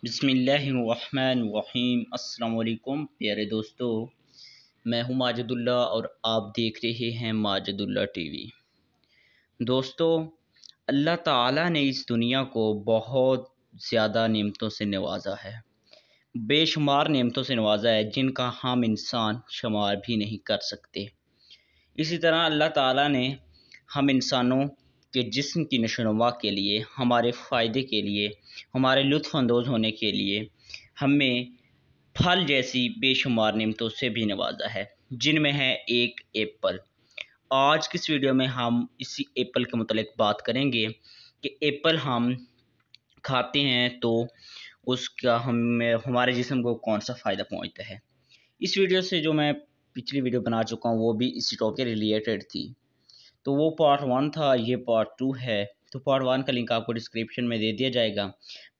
بسم اللہ الرحمن الرحیم۔ السلام علیکم پیارے دوستو، میں ہوں ماجد اللہ اور آپ دیکھ رہے ہیں ماجد اللہ ٹی وی۔ دوستو، اللہ تعالیٰ نے اس دنیا کو بہت زیادہ نعمتوں سے نوازا ہے، بے شمار نعمتوں سے نوازا ہے جن کا ہم انسان شمار بھی نہیں کر سکتے۔ اسی طرح اللہ تعالیٰ نے ہم انسانوں کے جسم کی نشوونما کے لیے، ہمارے فائدے کے لیے، ہمارے لطف اندوز ہونے کے لیے ہمیں پھل جیسی بے شمار نعمتوں سے بھی نوازا ہے، جن میں ہے ایک ایپل۔ آج کی اس ویڈیو میں ہم اسی ایپل کے متعلق بات کریں گے کہ ایپل ہم کھاتے ہیں تو اس کا ہمارے جسم کو کون سا فائدہ پہنچتا ہے۔ اس ویڈیو سے جو میں پچھلی ویڈیو بنا چکا ہوں وہ بھی اسی ٹاپک کے ریلیٹڈ تھی، تو وہ پارٹ 1 تھا، یہ پارٹ 2 ہے۔ تو پارٹ 1 کا لنک آپ کو ڈسکرپشن میں دے دیا جائے گا،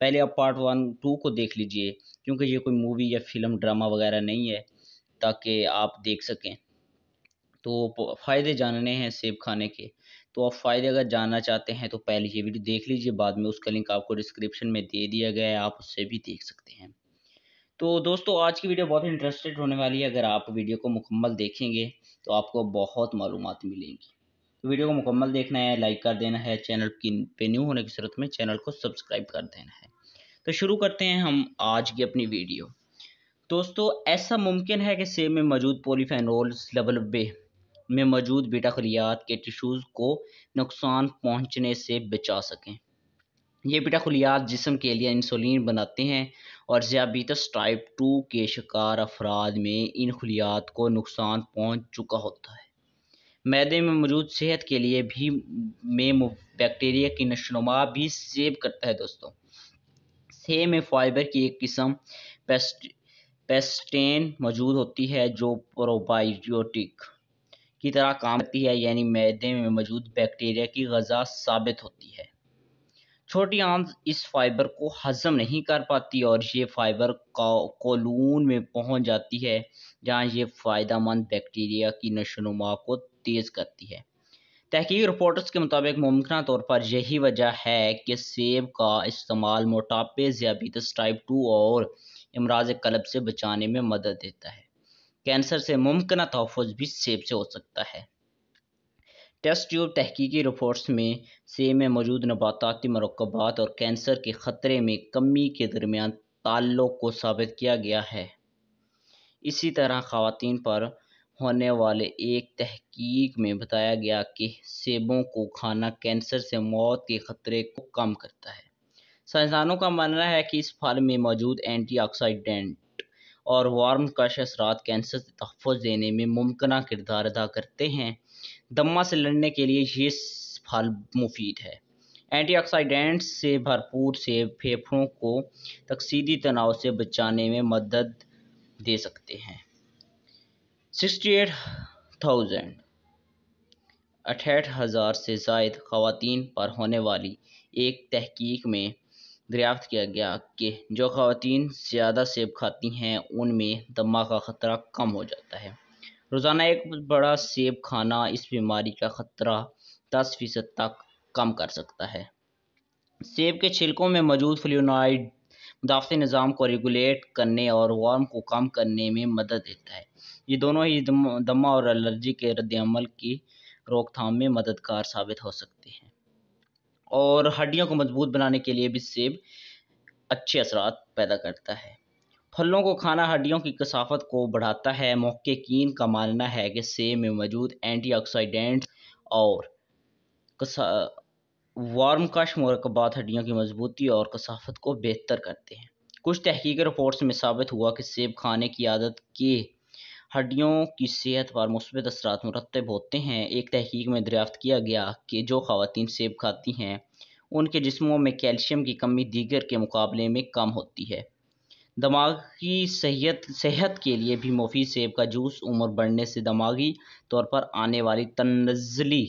پہلے آپ پارٹ 2 کو دیکھ لیجئے، کیونکہ یہ کوئی مووی یا فلم ڈرامہ وغیرہ نہیں ہے، تاکہ آپ دیکھ سکیں۔ تو فائدے جاننے ہیں سیب کھانے کے، تو آپ فائدے اگر جاننا چاہتے ہیں تو پہلے یہ ویڈیو دیکھ لیجئے، بعد میں اس کا لنک آپ کو ڈسکرپشن میں دے دیا گیا ہے، آپ اس سے بھی دیکھ سکتے ہیں۔ تو دوستو، آج کی ویڈیو بہت انٹرسٹڈ ہونے والی ہے، اگر آپ ویڈیو کو مکمل دیکھیں گے تو آپ کو بہت معلومات ملیں گی۔ تو ویڈیو کو مکمل دیکھنا ہے، لائک کر دینا ہے، چینل پہ نیو ہونے کی صورت میں چینل کو سبسکرائب کر دینا ہے۔ تو شروع کرتے ہیں ہم آج کی اپنی ویڈیو۔ دوستو، ایسا ممکن ہے کہ سیب میں موجود پولی فینولز لیول بے میں موجود بیٹا خلیات کے ٹشوز کو نقصان پہنچنے سے بچا سکیں۔ یہ بیٹا خلیات جسم کے لیے انسولین بناتے ہیں اور ذیابیطس ٹائپ 2 کے شکار افراد میں ان خلیات کو نقصان پہنچ چکا ہوتا ہے۔ معدے میں موجود صحت کے لیے بھی بیکٹیریا کی نشوونما بھی سیب کرتا ہے۔ دوستو، سیب میں فائبر کی ایک قسم پیسٹین موجود ہوتی ہے جو پروبائیوٹک کی طرح کام کرتی ہے، یعنی معدے میں موجود بیکٹیریا کی غذا ثابت ہوتی ہے۔ چھوٹی آنت اس فائبر کو ہضم نہیں کر پاتی اور یہ فائبر کولون میں پہنچ جاتی ہے، جہاں یہ فائدہ مند بیکٹیریا کی نشوونما کو تیز کرتی ہے۔ تحقیقی رپورٹس کے مطابق ممکنہ طور پر یہی وجہ ہے کہ سیب کا استعمال موٹاپے، ذیابیطس ٹائپ 2 اور امراض قلب سے بچانے میں مدد دیتا ہے۔ کینسر سے ممکنہ تحفظ بھی سیب سے ہو سکتا ہے۔ ٹیسٹ ٹیوب تحقیقی رپورٹس میں سیب میں موجود نباتاتی مرکبات اور کینسر کے خطرے میں کمی کے درمیان تعلق کو ثابت کیا گیا ہے۔ اسی طرح خواتین پر ہونے والے ایک تحقیق میں بتایا گیا کہ سیبوں کو کھانا کینسر سے موت کے خطرے کو کم کرتا ہے۔ سائنسدانوں کا ماننا ہے کہ اس پھل میں موجود اینٹی آکسیڈنٹ اور وارم کش اثرات کینسر سے تحفظ دینے میں ممکنہ کردار ادا کرتے ہیں۔ دمہ سے لڑنے کے لیے یہ پھل مفید ہے۔ اینٹی آکسیڈنٹس سے بھرپور سیب پھیپھڑوں کو تکسیدی تناؤ سے بچانے میں مدد دے سکتے ہیں۔ 68,000 سے زائد خواتین پر ہونے والی ایک تحقیق میں دریافت کیا گیا کہ جو خواتین زیادہ سیب کھاتی ہیں ان میں دمہ کا خطرہ کم ہو جاتا ہے۔ روزانہ ایک بڑا سیب کھانا اس بیماری کا خطرہ 10% تک کم کر سکتا ہے۔ سیب کے چھلکوں میں موجود فلیونائڈ مدافعتی نظام کو ریگولیٹ کرنے اور ورم کو کم کرنے میں مدد دیتا ہے۔ یہ دونوں ہی دمہ اور الرجی کے رد عمل کی روک تھام میں مددگار ثابت ہو سکتے ہیں، اور ہڈیوں کو مضبوط بنانے کے لیے بھی سیب اچھے اثرات پیدا کرتا ہے۔ پھلوں کو کھانا ہڈیوں کی کثافت کو بڑھاتا ہے۔ محققین کا ماننا ہے کہ سیب میں موجود اینٹی آکسیڈنٹس اور وارم کش مرکبات ہڈیوں کی مضبوطی اور کثافت کو بہتر کرتے ہیں۔ کچھ تحقیقی رپورٹس میں ثابت ہوا کہ سیب کھانے کی عادت کے ہڈیوں کی صحت پر مثبت اثرات مرتب ہوتے ہیں۔ ایک تحقیق میں دریافت کیا گیا کہ جو خواتین سیب کھاتی ہیں ان کے جسموں میں کیلشیم کی کمی دیگر کے مقابلے میں کم ہوتی ہے۔ دماغی صحت کے لیے بھی مفید سیب کا جوس عمر بڑھنے سے دماغی طور پر آنے والی تنزلی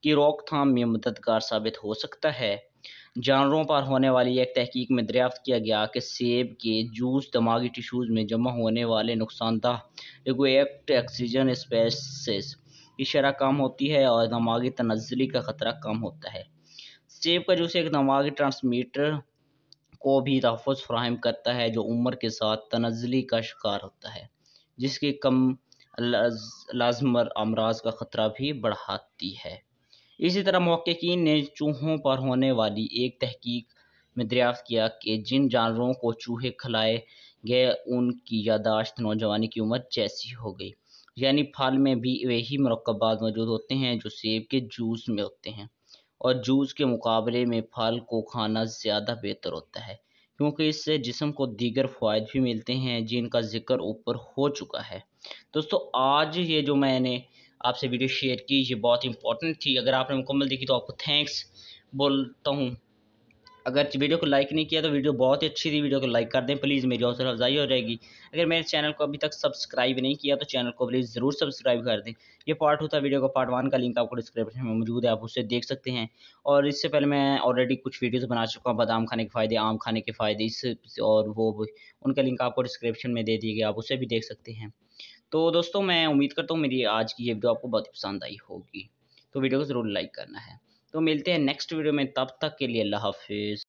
کی روک تھام میں مددگار ثابت ہو سکتا ہے۔ جانوروں پر ہونے والی ایک تحقیق میں دریافت کیا گیا کہ سیب کے جوس دماغی ٹشوز میں جمع ہونے والے نقصان دہ ریڈیو ایکٹیو آکسیجن اسپیسیز کی شرح کم ہوتی ہے اور دماغی تنزلی کا خطرہ کم ہوتا ہے۔ سیب کا جوس ایک دماغی ٹرانسمیٹر کو بھی تحفظ فراہم کرتا ہے، جو عمر کے ساتھ تنزلی کا شکار ہوتا ہے، جس کی کم لازمر امراض کا خطرہ بھی بڑھاتی ہے۔ اسی طرح محققین نے چوہوں پر ہونے والی ایک تحقیق میں دریافت کیا کہ جن جانوروں کو چوہے کھلائے گئے ان کی یادداشت نوجوانی کی عمر جیسی ہو گئی، یعنی پھل میں بھی وہی مرکبات موجود ہوتے ہیں جو سیب کے جوس میں ہوتے ہیں، اور جوس کے مقابلے میں پھل کو کھانا زیادہ بہتر ہوتا ہے، کیونکہ اس سے جسم کو دیگر فوائد بھی ملتے ہیں جن کا ذکر اوپر ہو چکا ہے۔ دوستو آج یہ جو میں نے آپ سے ویڈیو شیئر کی یہ بہت امپورٹنٹ تھی، اگر آپ نے مکمل دیکھی تو آپ کو تھینکس بولتا ہوں۔ اگر ویڈیو کو لائک نہیں کیا تو ویڈیو بہت ہی اچھی تھی، ویڈیو کو لائک کر دیں پلیز، میری حوصلہ افزائی ہو جائے گی۔ اگر میرے چینل کو ابھی تک سبسکرائب نہیں کیا تو چینل کو پلیز ضرور سبسکرائب کر دیں۔ یہ پارٹ ہوتا ہے ویڈیو کا، پارٹ 1 کا لنک آپ کو ڈسکرپشن میں موجود ہے، آپ اسے دیکھ سکتے ہیں۔ اور اس سے پہلے میں آلریڈی کچھ ویڈیوز بنا چکا ہوں، بادام کھانے کے فائدے، آم کھانے کے فائدے، اور وہ ان کا لنک آپ کو ڈسکرپشن میں دے دیے گا، آپ اسے بھی دیکھ سکتے ہیں۔ تو دوستوں میں امید کرتا ہوں میری آج کی یہ ویڈیو آپ کو بہت پسند آئی ہوگی، تو ویڈیو کو ضرور لائک کرنا ہے۔ تو ملتے ہیں نیکسٹ ویڈیو میں، تب تک کے لیے اللہ حافظ۔